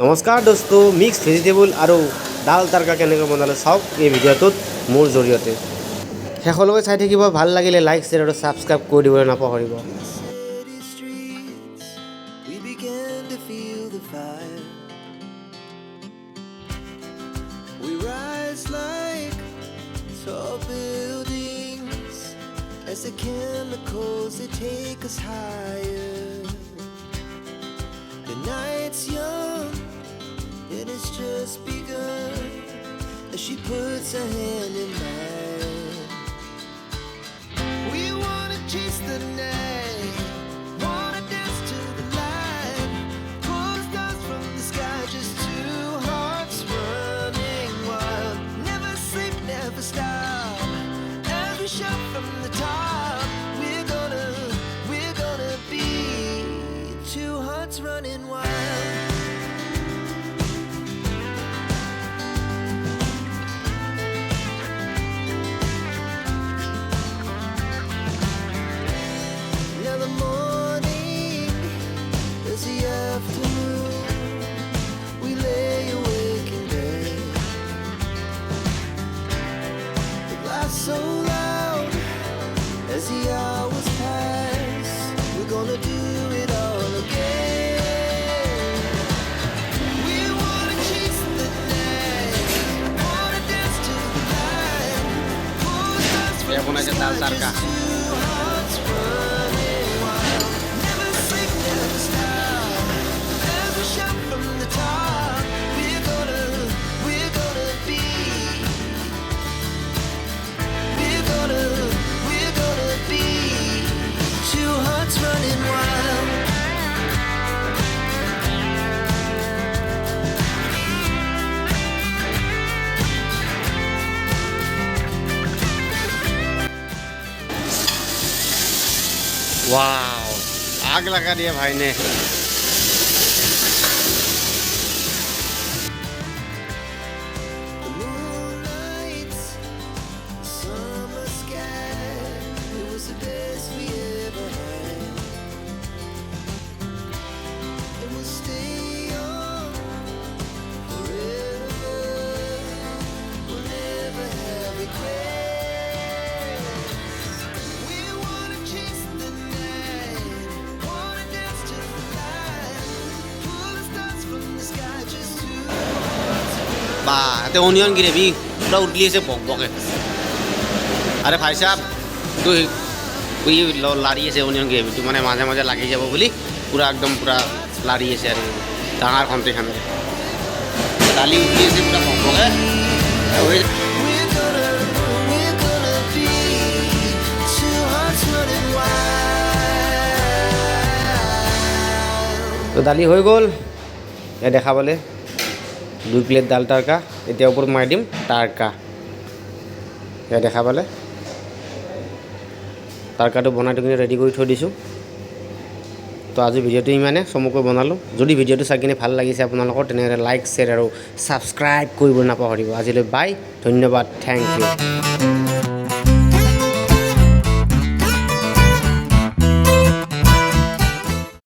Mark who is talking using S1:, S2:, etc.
S1: নমস্কাৰ দোস্তো mix vegetable আৰু ডাল তাড়কা কেনেকৈ বনালে চাওক এই ভিডিঅ'টোত মোৰ জৰিয়তে শেষলৈকে চাই থাকিব ভাল লাগিলে লাইক শ্বেয়াৰ আৰু সাবস্ক্ৰাইব কৰি দিবলৈ নাপাহৰিব
S2: As the chemicals they take us higher. The night's young and it's just begun as she puts her hand in mine. We wanna chase the night, wanna dance to the light, pull stars from the sky, just two hearts running wild. Never sleep, never stop, as we shout from the top. Running wild. Now the morning is the afternoon. We lay awake in bed. The laughs so loud as the hours pass. We're gonna do it all again.
S1: Ya ponerse tal tarka. Wow आग लगा दिया भाई ने ते onion gravy पूरा उठली से बक बके अरे भाई साहब तू लाड़ी से ओनियन ग्रेवी तो माने माजे माजे लगी যাব बोली पूरा एकदम पूरा लाड़ी से और डांगार खंते खाने दाली उठली से पूरा बक बके तो दाली हो गल ये देखा बोले 2 প্লেট ডাল তাড়কা এতিয়া ওপৰত মাৰি দিম তাড়কা এ দেখা পালে তাড়কাটো বনাই কিনে ৰেডি কৰি থৈ দিছো তো আজি ভিডিঅ'টো ইমানে চমুকৈ বনালো যদি ভিডিঅ'টো চাই কিনে ভাল লাগিছে আপোনালোকৰ তেনেহলে লাইক শ্বেয়াৰ আৰু সাবস্ক্ৰাইব কৰিব নাপাহৰিব আজিলৈ বাই ধন্যবাদ থ্যাংক ইউ